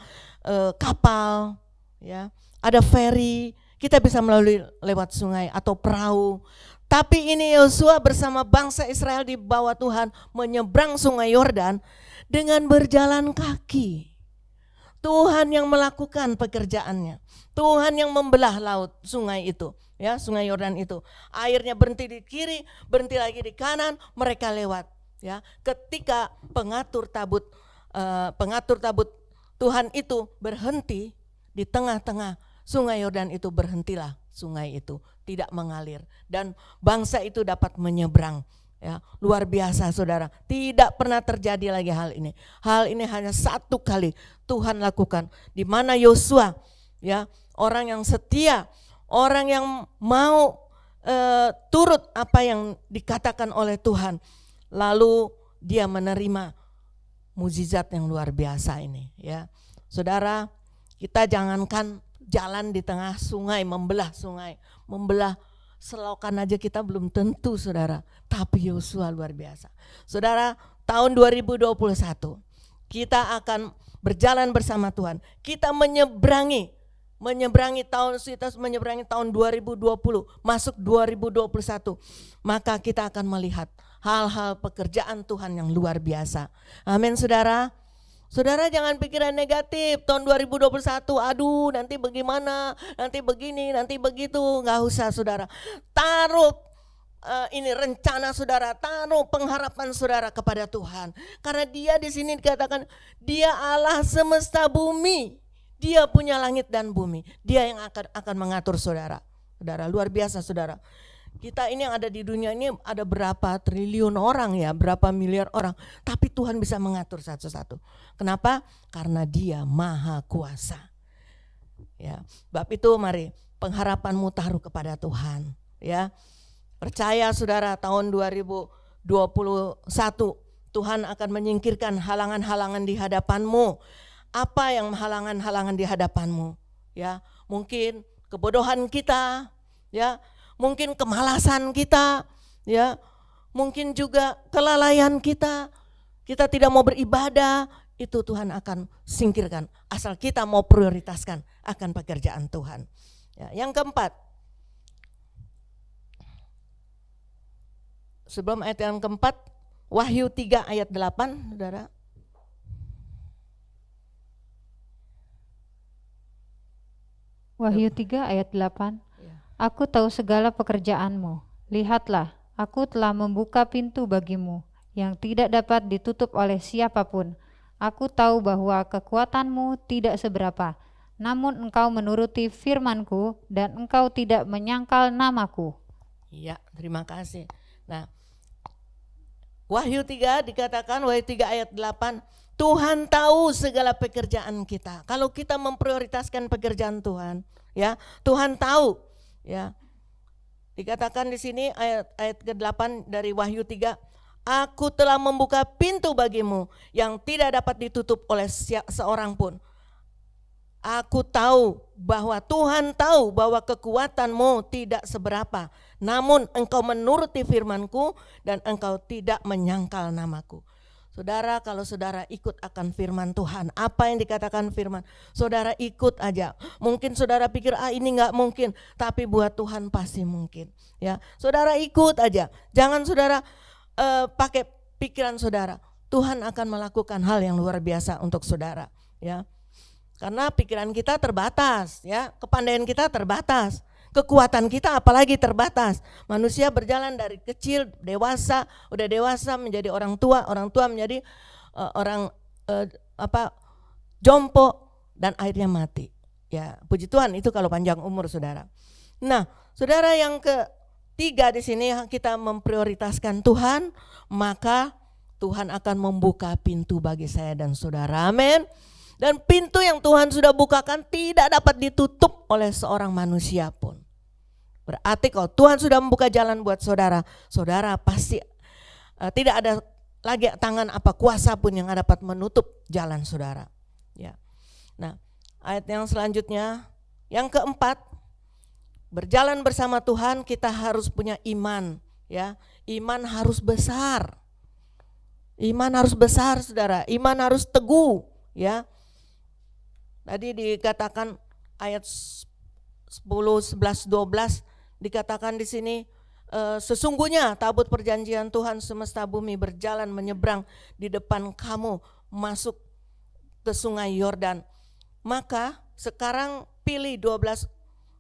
kapal, ya, ada ferry. Kita bisa melalui lewat sungai atau perahu. Tapi ini Yosua bersama bangsa Israel di bawah Tuhan menyeberang sungai Yordan dengan berjalan kaki. Tuhan yang melakukan pekerjaannya. Tuhan yang membelah laut sungai itu, ya, sungai Yordan itu. Airnya berhenti di kiri, berhenti lagi di kanan, mereka lewat, ya. Ketika pengatur tabut Tuhan itu berhenti di tengah-tengah sungai Yordan itu, berhentilah sungai itu, tidak mengalir, dan bangsa itu dapat menyeberang. Ya, luar biasa, saudara. Tidak pernah terjadi lagi hal ini. Hal ini hanya satu kali Tuhan lakukan, di mana Yosua, ya, orang yang setia, orang yang mau turut apa yang dikatakan oleh Tuhan, lalu dia menerima mukjizat yang luar biasa ini, ya. Saudara, kita jangankan jalan di tengah sungai, membelah selokan aja kita belum tentu, saudara. Tapi Yosua luar biasa. Saudara, tahun 2021 kita akan berjalan bersama Tuhan. Kita menyeberangi tahun 2020, masuk 2021. Maka kita akan melihat hal-hal pekerjaan Tuhan yang luar biasa. Amin, saudara. Saudara jangan pikiran negatif, tahun 2021, aduh nanti bagaimana, nanti begini, nanti begitu, nggak usah, saudara. Taruh ini rencana saudara, taruh pengharapan saudara kepada Tuhan. Karena Dia di sini dikatakan Dia Allah semesta bumi. Dia punya langit dan bumi. Dia yang akan mengatur saudara. Saudara, luar biasa saudara. Kita ini yang ada di dunia ini ada berapa triliun orang ya, berapa miliar orang. Tapi Tuhan bisa mengatur satu-satu. Kenapa? Karena Dia maha kuasa. Ya, bab itu mari pengharapanmu taruh kepada Tuhan. Ya, percaya saudara, tahun 2021 Tuhan akan menyingkirkan halangan-halangan di hadapanmu. Apa yang halangan-halangan di hadapanmu? Ya, mungkin kebodohan kita, ya, mungkin kemalasan kita, ya, mungkin juga kelalaian kita. Kita tidak mau beribadah, itu Tuhan akan singkirkan. Asal kita mau prioritaskan akan pekerjaan Tuhan. Ya, yang keempat, sebelum ayat yang keempat, Wahyu 3 ayat 8, saudara. Wahyu 3 ayat 8. Aku tahu segala pekerjaanmu. Lihatlah, aku telah membuka pintu bagimu yang tidak dapat ditutup oleh siapapun. Aku tahu bahwa kekuatanmu tidak seberapa, namun engkau menuruti firmanku dan engkau tidak menyangkal namaku. Iya, terima kasih. Nah, Wahyu 3 dikatakan, Wahyu 3 ayat 8, Tuhan tahu segala pekerjaan kita. Kalau kita memprioritaskan pekerjaan Tuhan, ya, Tuhan tahu, ya. Dikatakan di sini ayat ke-8 dari Wahyu 3, aku telah membuka pintu bagimu yang tidak dapat ditutup oleh seorang pun. Aku tahu bahwa Tuhan tahu bahwa kekuatanmu tidak seberapa, namun engkau menuruti firmanku dan engkau tidak menyangkal namaku. Saudara, kalau saudara ikut akan firman Tuhan, apa yang dikatakan firman, saudara ikut aja. Mungkin saudara pikir ini enggak mungkin, tapi buat Tuhan pasti mungkin. Ya, saudara ikut aja. Jangan saudara pakai pikiran saudara. Tuhan akan melakukan hal yang luar biasa untuk saudara. Ya, karena pikiran kita terbatas, ya, kepandaian kita terbatas. Kekuatan kita apalagi terbatas. Manusia berjalan dari kecil, dewasa, udah dewasa menjadi orang tua menjadi jompo dan akhirnya mati. Ya, puji Tuhan itu kalau panjang umur saudara. Nah, saudara, yang ketiga di sini kita memprioritaskan Tuhan, maka Tuhan akan membuka pintu bagi saya dan saudara. Amin. Dan pintu yang Tuhan sudah bukakan tidak dapat ditutup oleh seorang manusia pun. Berarti kalau Tuhan sudah membuka jalan buat saudara, saudara pasti tidak ada lagi tangan apa kuasa pun yang dapat menutup jalan saudara. Ya. Nah, ayat yang selanjutnya, yang keempat, berjalan bersama Tuhan kita harus punya iman. Ya, iman harus besar. Iman harus besar, saudara. Iman harus teguh. Ya. Tadi dikatakan ayat 10, 11, 12. Dikatakan di sini sesungguhnya tabut perjanjian Tuhan semesta bumi berjalan menyeberang di depan kamu masuk ke sungai Yordan. Maka sekarang pilih 12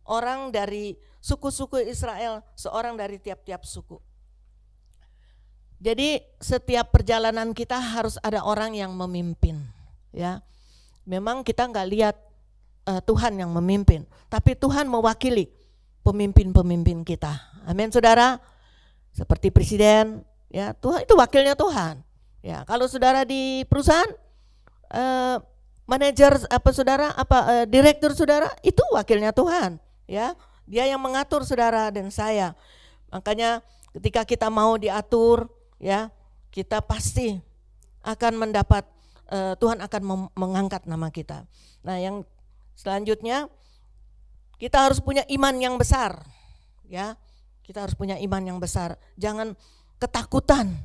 orang dari suku-suku Israel, seorang dari tiap-tiap suku. Jadi setiap perjalanan kita harus ada orang yang memimpin, ya. Memang kita nggak lihat Tuhan yang memimpin, tapi Tuhan mewakili pemimpin-pemimpin kita. Amin, saudara. Seperti presiden, ya, Tuhan itu wakilnya Tuhan. Ya, kalau saudara di perusahaan, manajer direktur saudara itu wakilnya Tuhan. Ya, Dia yang mengatur saudara dan saya. Makanya ketika kita mau diatur, ya, kita pasti akan mendapat Tuhan akan mengangkat nama kita. Nah, yang selanjutnya, kita harus punya iman yang besar, ya. Kita harus punya iman yang besar. Jangan ketakutan.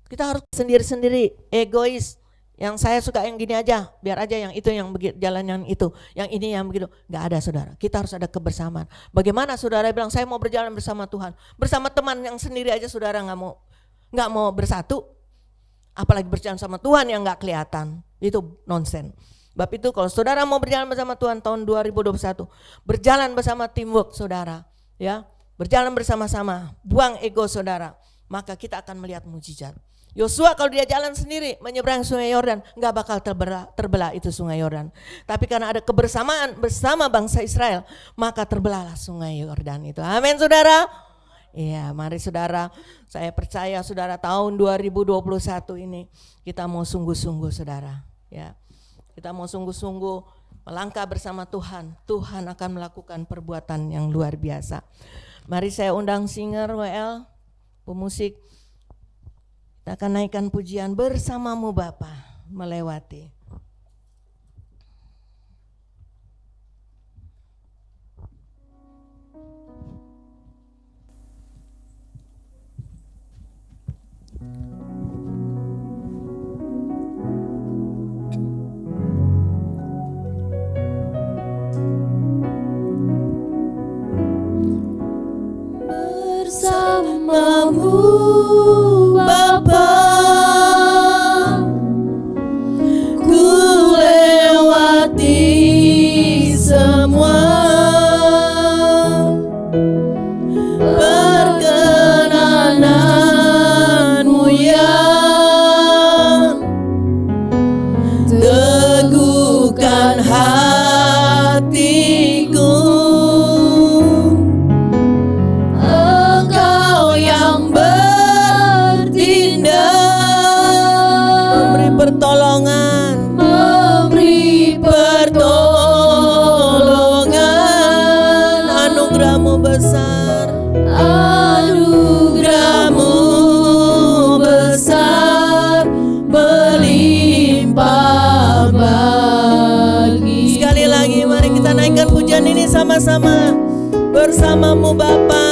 Kita harus sendiri-sendiri, egois. Yang saya suka yang gini aja, biar aja yang itu yang begitu, jalan yang itu, yang ini yang begitu. Nggak ada, saudara. Kita harus ada kebersamaan. Bagaimana saudara bilang saya mau berjalan bersama Tuhan, bersama teman yang sendiri aja saudara nggak mau bersatu, apalagi berjalan sama Tuhan yang nggak kelihatan. Itu nonsen. Sebab itu kalau saudara mau berjalan bersama Tuhan tahun 2021, berjalan bersama teamwork saudara, ya. berjalan bersama-sama, buang ego saudara, maka kita akan melihat mujizat. Yosua kalau dia jalan sendiri menyeberang sungai Yordan, nggak bakal terbelah itu sungai Yordan. Tapi karena ada kebersamaan bersama bangsa Israel, maka terbelahlah sungai Yordan itu. Amin saudara. Iya, mari saudara, saya percaya saudara tahun 2021 ini kita mau sungguh-sungguh saudara. Ya, kita mau sungguh-sungguh melangkah bersama Tuhan. Tuhan akan melakukan perbuatan yang luar biasa. Mari saya undang singer WL, pemusik. Kita akan naikkan pujian bersamamu Bapa melewati. Bersamamu Bapa, ku lewati semua perkenananmu yang teguhkan hatiku. Memberi pertolongan, anugerahmu besar, anugerahmu besar, melimpah bagi. Sekali lagi mari kita naikkan pujian ini sama-sama. Bersamamu Bapa,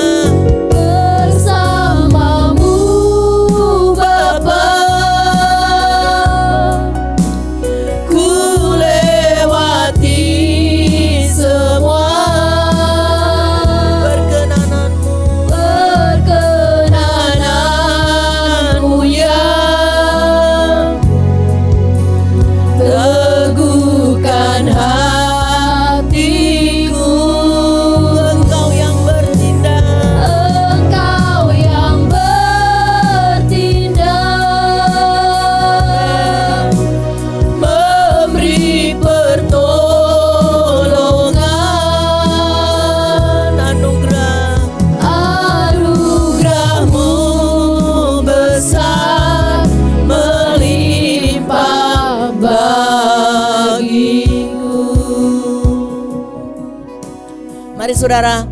saudara,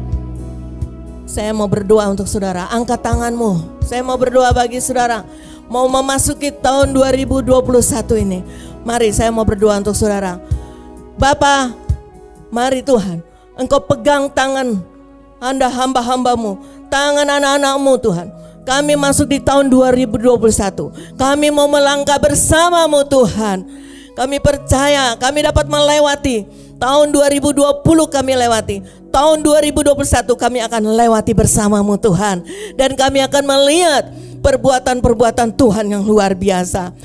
saya mau berdoa untuk saudara. Angkat tanganmu. Saya mau berdoa bagi saudara. Mau memasuki tahun 2021 ini. Mari saya mau berdoa untuk saudara. Bapa, mari Tuhan, Engkau pegang tangan Anda hamba-hambamu, tangan anak-anakmu Tuhan. Kami masuk di tahun 2021. Kami mau melangkah bersamamu Tuhan. Kami percaya kami dapat melewati tahun 2020, kami lewati. Tahun 2021 kami akan lewati bersamamu Tuhan. Dan kami akan melihat perbuatan-perbuatan Tuhan yang luar biasa.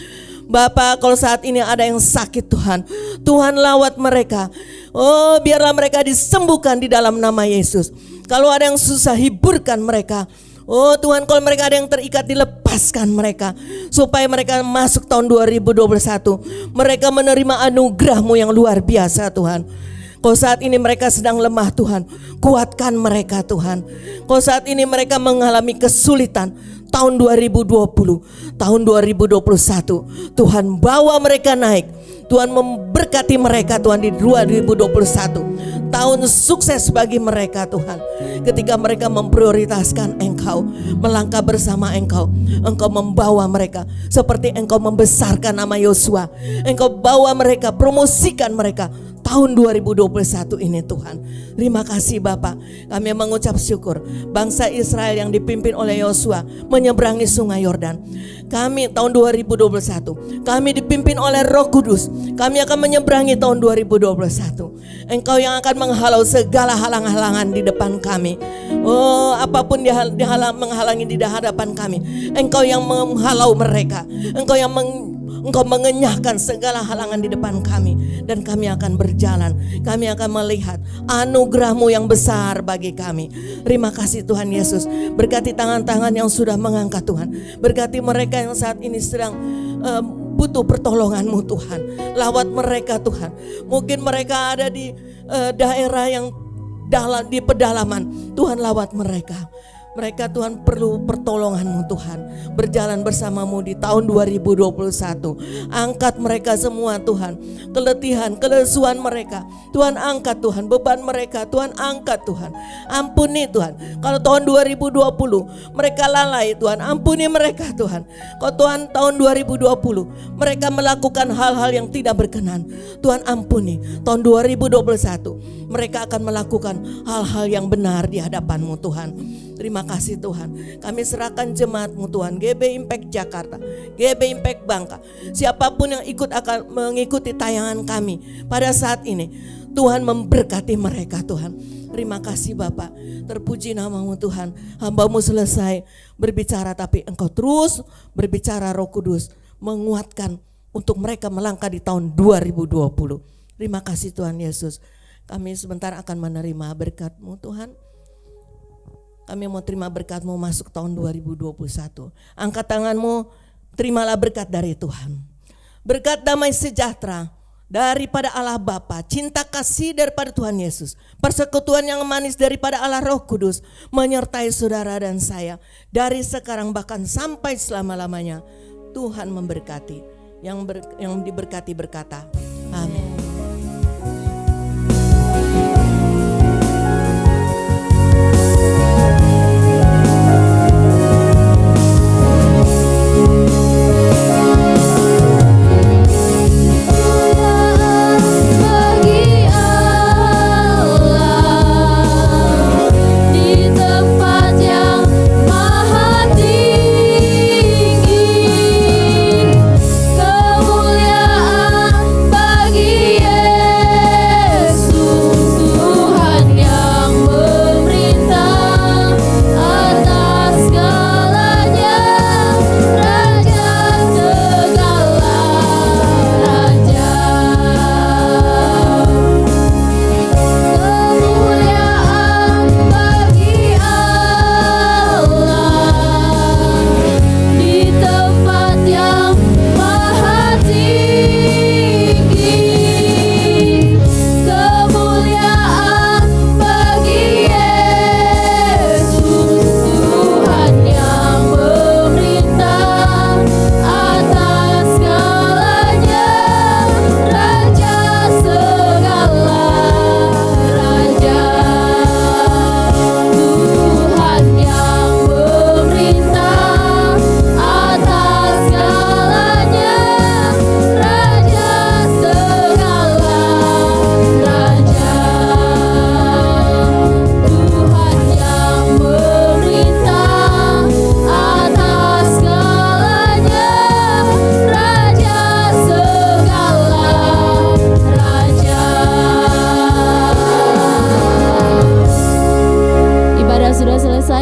Bapak, kalau saat ini ada yang sakit Tuhan, Tuhan lawat mereka. Oh, biarlah mereka disembuhkan di dalam nama Yesus. Kalau ada yang susah, hiburkan mereka. Oh Tuhan, kalau mereka ada yang terikat, dilepaskan mereka. Supaya mereka masuk tahun 2021, mereka menerima anugerah-Mu yang luar biasa Tuhan. Kalau saat ini mereka sedang lemah Tuhan, kuatkan mereka Tuhan. Kalau saat ini mereka mengalami kesulitan, tahun 2020, tahun 2021, Tuhan bawa mereka naik. Tuhan memberkati mereka Tuhan di 2021. Tahun sukses bagi mereka Tuhan. Ketika mereka memprioritaskan Engkau, melangkah bersama Engkau, Engkau membawa mereka seperti Engkau membesarkan nama Yosua. Engkau bawa mereka, promosikan mereka tahun 2021 ini Tuhan. Terima kasih Bapak. Kami mengucap syukur bangsa Israel yang dipimpin oleh Yosua menyeberangi sungai Yordan. Kami tahun 2021, kami dipimpin oleh Roh Kudus. Kami akan menyeberangi tahun 2021. Engkau yang akan menghalau segala halang-halangan di depan kami. Oh, apapun menghalangi di hadapan kami, Engkau yang menghalau mereka. Engkau yang Engkau mengenyahkan segala halangan di depan kami, dan kami akan berjalan. Kami akan melihat anugerah-Mu yang besar bagi kami. Terima kasih Tuhan Yesus. Berkati tangan-tangan yang sudah mengangkat Tuhan. Berkati mereka yang saat ini sedang butuh pertolongan-Mu Tuhan. Lawat mereka Tuhan. Mungkin mereka ada di daerah yang di pedalaman. Tuhan, lawat mereka. Mereka Tuhan perlu pertolongan-Mu Tuhan. Berjalan bersama-Mu di tahun 2021. Angkat mereka semua Tuhan. Keletihan, kelesuan mereka Tuhan angkat Tuhan. Beban mereka Tuhan angkat Tuhan. Ampuni Tuhan. Kalau tahun 2020 mereka lalai Tuhan, ampuni mereka Tuhan. Kalau Tuhan tahun 2020 mereka melakukan hal-hal yang tidak berkenan, Tuhan ampuni. Tahun 2021 mereka akan melakukan hal-hal yang benar di hadapan-Mu Tuhan. Terima kasih Tuhan. Kami serahkan jemaat-Mu Tuhan, GB Impact Jakarta, GB Impact Bangka. Siapapun yang akan mengikuti tayangan kami pada saat ini, Tuhan memberkati mereka Tuhan. Terima kasih Bapak. Terpuji nama-Mu Tuhan. Hamba-Mu selesai berbicara, tapi Engkau terus berbicara, Roh Kudus menguatkan untuk mereka melangkah di tahun 2020. Terima kasih Tuhan Yesus. Kami sebentar akan menerima berkat-Mu Tuhan. Kami mau terima berkat-Mu masuk tahun 2021. Angkat tangan-Mu, terimalah berkat dari Tuhan. Berkat damai sejahtera daripada Allah Bapa, cinta kasih daripada Tuhan Yesus, persekutuan yang manis daripada Allah Roh Kudus menyertai saudara dan saya dari sekarang bahkan sampai selama-lamanya. Tuhan memberkati. Yang diberkati berkata, amin.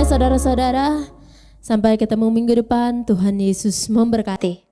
Saudara-saudara, sampai ketemu minggu depan. Tuhan Yesus memberkati.